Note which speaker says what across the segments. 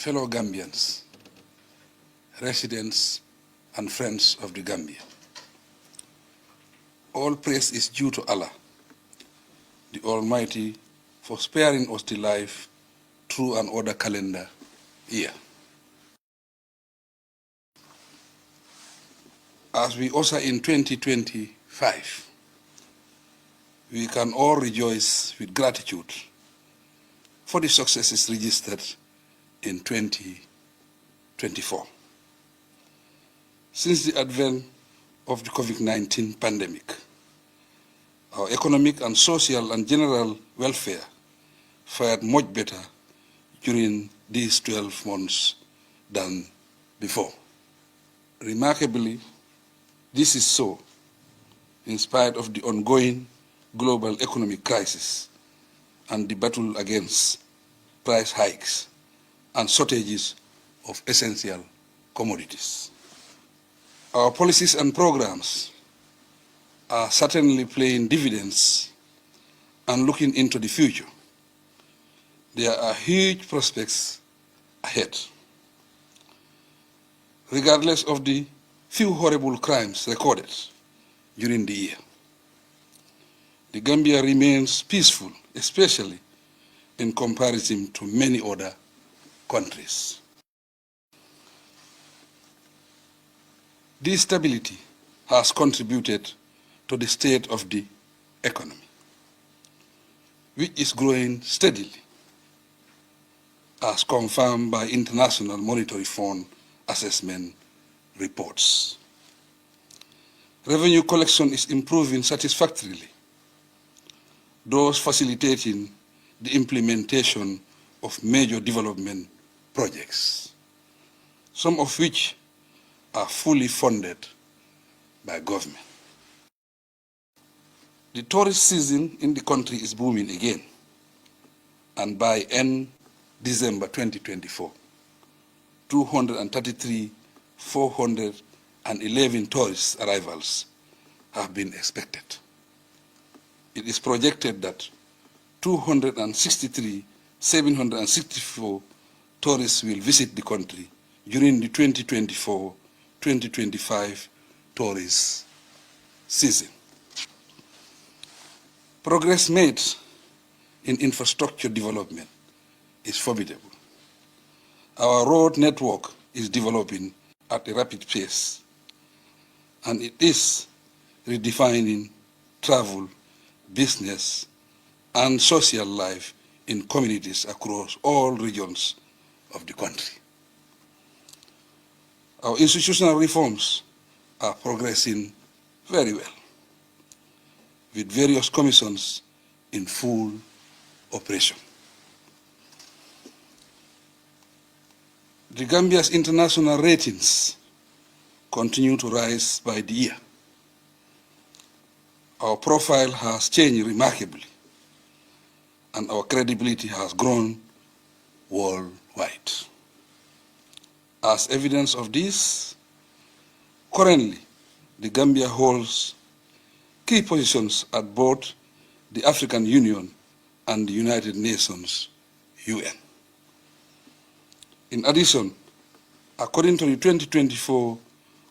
Speaker 1: fellow Gambians, residents and friends of the Gambia. All praise is due to Allah, the Almighty, for sparing us the life through another calendar year. As we usher in 2025, we can all rejoice with gratitude for the successes registered in 2024. Since the advent of the COVID-19 pandemic, our economic and social and general welfare fared much better during these 12 months than before. Remarkably, this is so in spite of the ongoing global economic crisis and the battle against price hikes and shortages of essential commodities. Our policies and programs are certainly paying dividends, and looking into the future, there are huge prospects ahead. Regardless of the few horrible crimes recorded during the year, the Gambia remains peaceful, especially in comparison to many other countries. This stability has contributed to the state of the economy, which is growing steadily, as confirmed by International Monetary Fund assessment reports. Revenue collection is improving satisfactorily, thus facilitating the implementation of major development projects, some of which are fully funded by government. The tourist season in the country is booming again, and by end December 2024, 233,411 tourist arrivals have been expected. It is projected that 263,764 tourists will visit the country during the 2024-2025 tourist season. Progress made in infrastructure development is formidable. Our road network is developing at a rapid pace, and it is redefining travel, business, and social life in communities across all regions of the country. Our institutional reforms are progressing very well, with various commissions in full operation. The Gambia's international ratings continue to rise by the year. Our profile has changed remarkably, and our credibility has grown worldwide. As evidence of this, currently, the Gambia holds key positions at both the African Union and the United Nations UN. In addition, according to the 2024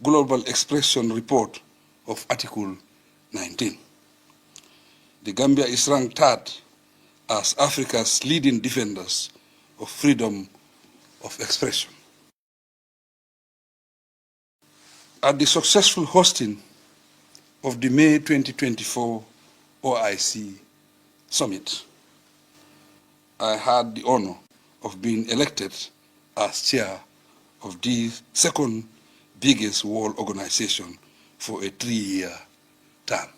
Speaker 1: Global Expression Report of Article 19, the Gambia is ranked third as Africa's leading defenders of freedom of expression. At the successful hosting of the May 2024 OIC Summit, I had the honor of being elected as chair of the second biggest world organization for a 3-year term.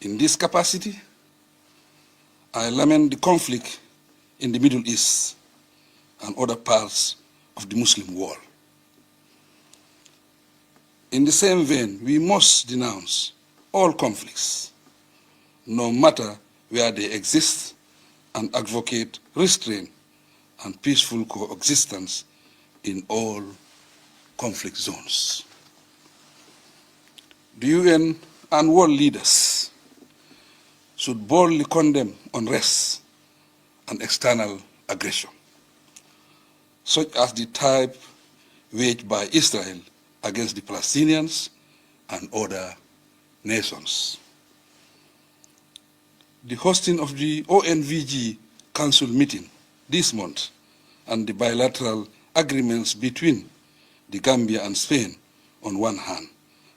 Speaker 1: In this capacity, I lament the conflict in the Middle East and other parts of the Muslim world. In the same vein, we must denounce all conflicts, no matter where they exist, and advocate restraint and peaceful coexistence in all conflict zones. The UN and world leaders should boldly condemn unrest and external aggression. such as the type waged by Israel against the Palestinians and other nations. The hosting of the ONVG Council meeting this month and the bilateral agreements between the Gambia and Spain on one hand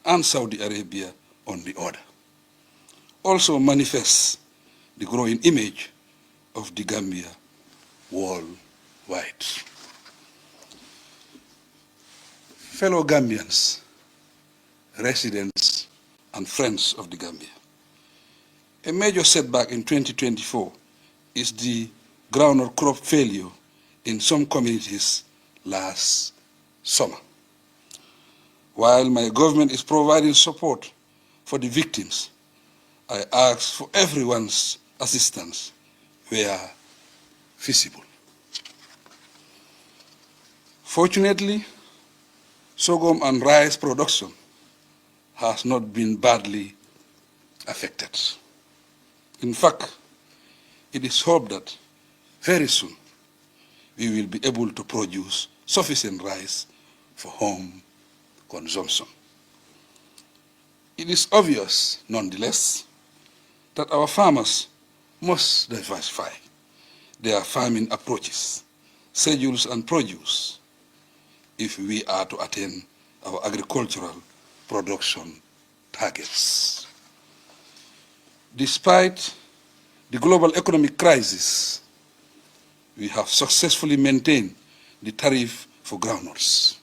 Speaker 1: and Saudi Arabia on the other also manifests the growing image of the Gambia worldwide. Fellow Gambians, residents, and friends of the Gambia, a major setback in 2024 is the groundnut crop failure in some communities last summer. While my government is providing support for the victims, I ask for everyone's assistance where feasible. Fortunately, sorghum and rice production has not been badly affected. In fact, it is hoped that very soon we will be able to produce sufficient rice for home consumption. It is obvious, nonetheless, that our farmers must diversify their farming approaches, schedules, and produce if we are to attain our agricultural production targets. Despite the global economic crisis, we have successfully maintained the tariff for groundnuts.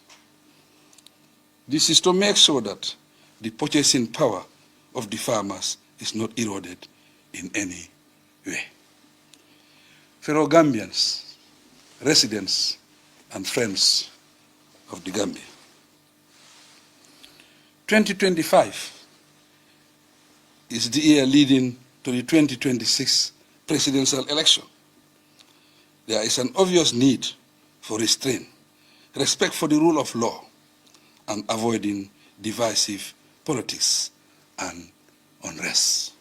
Speaker 1: This is to make sure that the purchasing power of the farmers is not eroded in any way. Fellow Gambians, residents, and friends of the Gambia, 2025 is the year leading to the 2026 presidential election. There is an obvious need for restraint, respect for the rule of law, and avoiding divisive politics and unrest.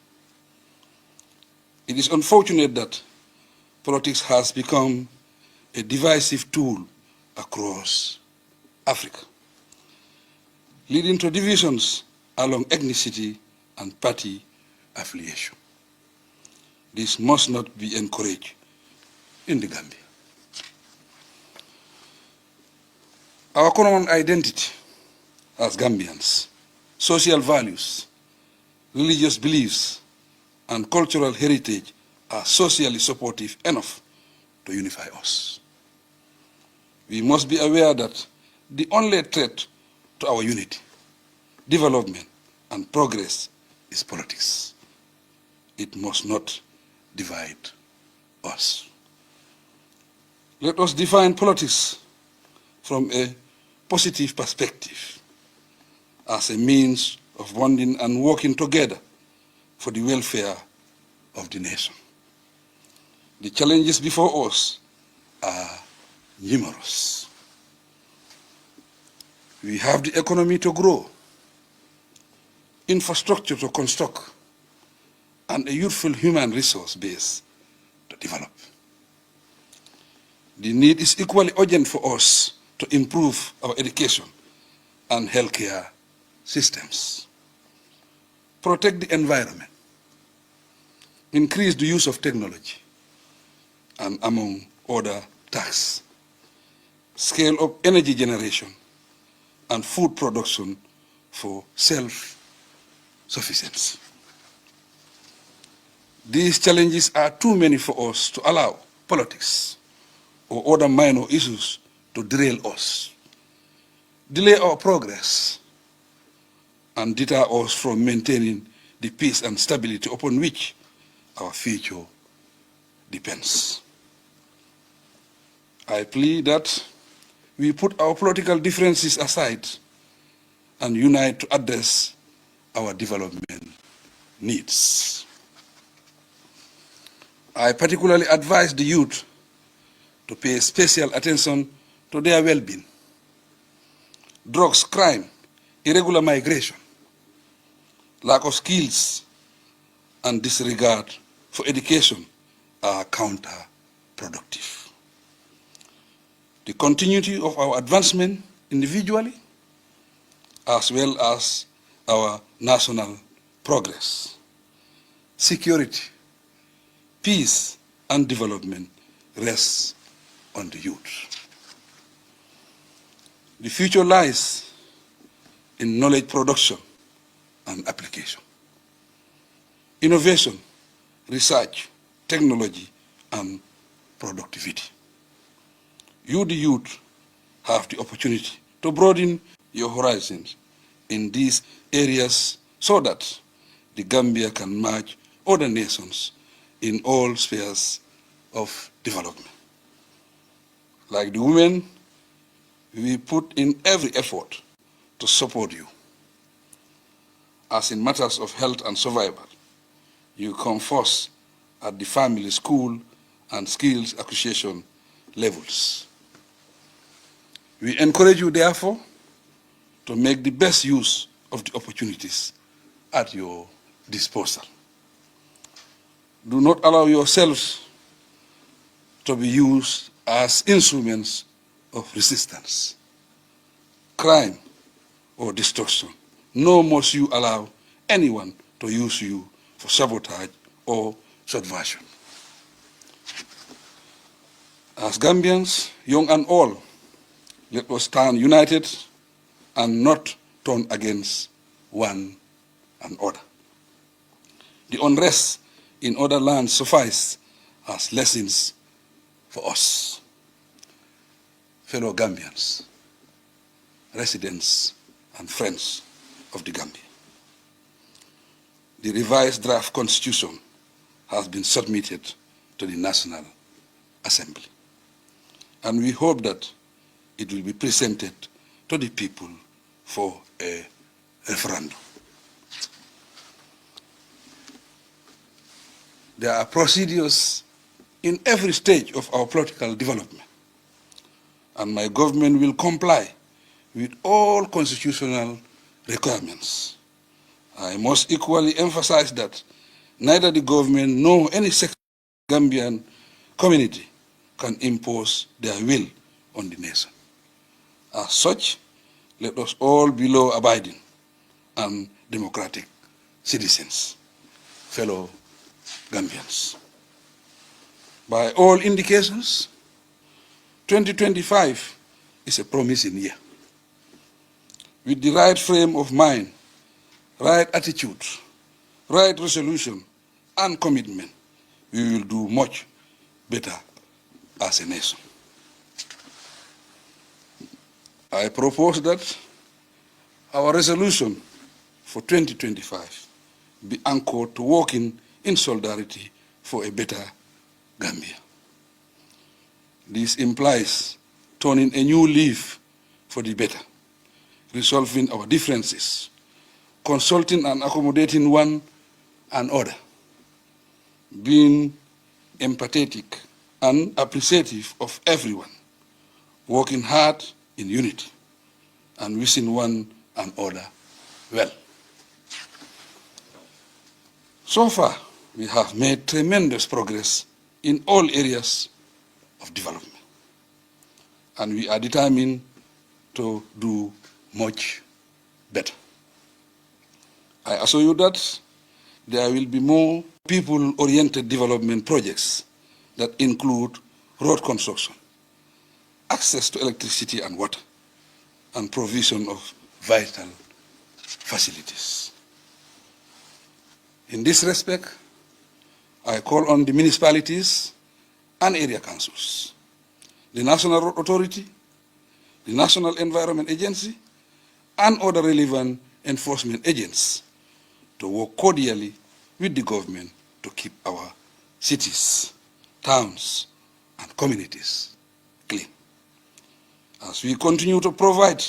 Speaker 1: It is unfortunate that politics has become a divisive tool across Africa, leading to divisions along ethnicity and party affiliation. This must not be encouraged in the Gambia. Our common identity as Gambians, social values, religious beliefs, and cultural heritage are socially supportive enough to unify us. We must be aware that the only threat to our unity, development, and progress is politics. It must not divide us. Let us define politics from a positive perspective as a means of bonding and working together for the welfare of the nation. The challenges before us are numerous. We have the economy to grow, infrastructure to construct, and a youthful human resource base to develop. The need is equally urgent for us to improve our education and healthcare systems, protect the environment, increase the use of technology, and among other tasks, scale up energy generation and food production for self-sufficiency. These challenges are too many for us to allow politics or other minor issues to derail us, delay our progress, and deter us from maintaining the peace and stability upon which our future depends. I plead that we put our political differences aside and unite to address our development needs. I particularly advise the youth to pay special attention to their well-being. Drugs, crime, irregular migration, lack of skills, and disregard for education are counterproductive. the continuity of our advancement individually, as well as our national progress. Security, peace, and development rests on the youth. The future lies in knowledge production and application, innovation, research, technology, and productivity. You, the youth, have the opportunity to broaden your horizons in these areas so that the Gambia can match other nations in all spheres of development. Like the women, we put in every effort to support you. As in matters of health and survival, you come first at the family, school, and skills acquisition levels. We encourage you, therefore, to make the best use of the opportunities at your disposal. Do not allow yourselves to be used as instruments of resistance, crime, or destruction. Nor must you allow anyone to use you for sabotage or subversion. As Gambians, young and old, let us stand united and not turn against one another. The unrest in other lands suffice as lessons for us. Fellow Gambians, residents and friends of the Gambia, the revised draft constitution has been submitted to the National Assembly, and we hope that it will be presented to the people for a referendum. There are procedures in every stage of our political development, and my government will comply with all constitutional requirements. I must equally emphasize that neither the government nor any section of the Gambian community can impose their will on the nation. As such, let us all be law-abiding and democratic citizens, fellow Gambians. By all indications, 2025 is a promising year. With the right frame of mind, right attitude, right resolution, and commitment, we will do much better as a nation. I propose that our resolution for 2025 be anchored to working in solidarity for a better Gambia. This implies turning a new leaf for the better, resolving our differences, consulting and accommodating one another, being empathetic and appreciative of everyone, working hard in unity, and wishing one another well. So far, we have made tremendous progress in all areas of development, and we are determined to do much better. I assure you that there will be more people-oriented development projects that include road construction, access to electricity and water, and provision of vital facilities. In this respect, I call on the municipalities and area councils, the National Road Authority, the National Environment Agency, and other relevant enforcement agents to work cordially with the government to keep our cities, towns, and communities clean, as we continue to provide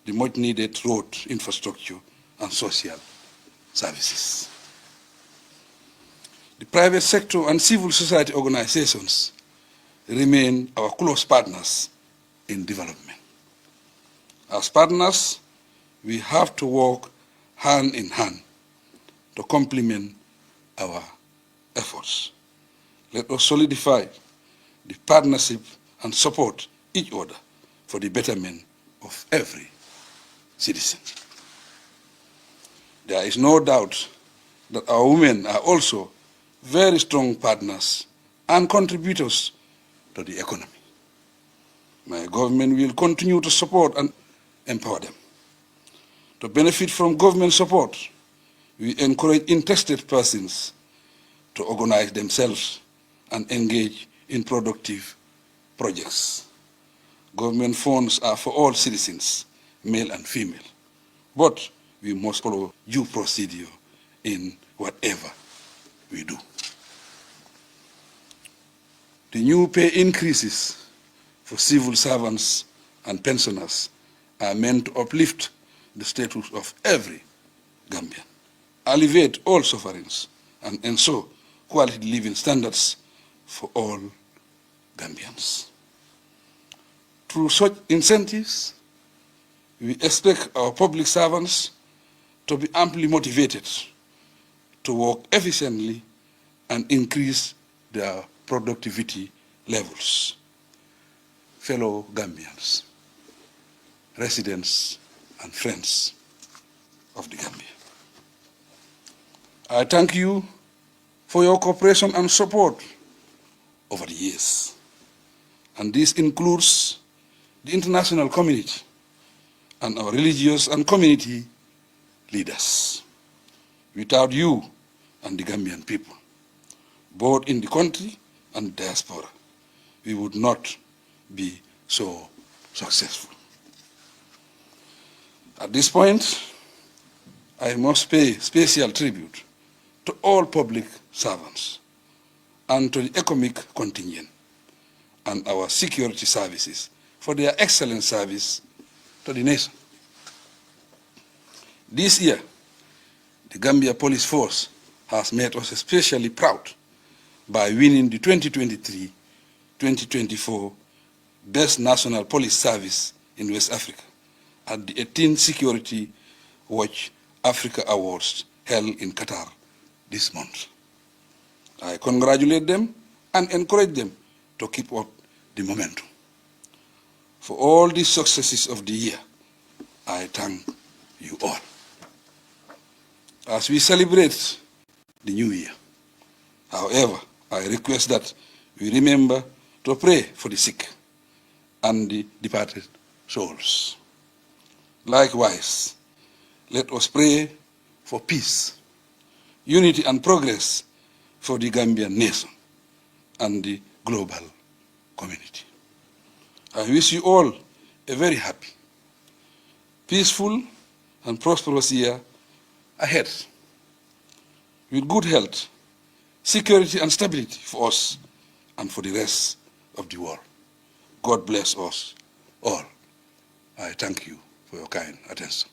Speaker 1: the much-needed road infrastructure and social services. The private sector and civil society organizations remain our close partners in development. As partners, we have to work hand in hand to complement our efforts. Let us solidify the partnership and support each other for the betterment of every citizen. There is no doubt that our women are also very strong partners and contributors to the economy. My government will continue to support and empower them. To benefit from government support, we encourage interested persons to organize themselves and engage in productive projects. Government funds are for all citizens, male and female, but we must follow due procedure in whatever we do. The new pay increases for civil servants and pensioners are meant to uplift the status of every Gambian, alleviate all sufferings, and ensure quality living standards for all Gambians. Through such incentives, we expect our public servants to be amply motivated to work efficiently and increase their productivity levels. Fellow Gambians, residents and friends of the Gambia, I thank you for your cooperation and support over the years. And this includes the international community and our religious and community leaders. Without you and the Gambian people, both in the country and diaspora, we would not be so successful. At this point, I must pay special tribute to all public servants and to the economic contingent and our security services for their excellent service to the nation. This year, the Gambia Police Force has made us especially proud by winning the 2023-2024 Best National Police Service in West Africa at the 18th Security Watch Africa Awards held in Qatar this month. I congratulate them and encourage them to keep up the momentum. For all these successes of the year, I thank you all. As we celebrate the new year, however, I request that we remember to pray for the sick and the departed souls. Likewise, let us pray for peace, unity and progress for the Gambian nation and the global community. I wish you all a very happy, peaceful and prosperous year ahead, with good health, security and stability for us and for the rest of the world. God bless us all. I thank you for your kind attention.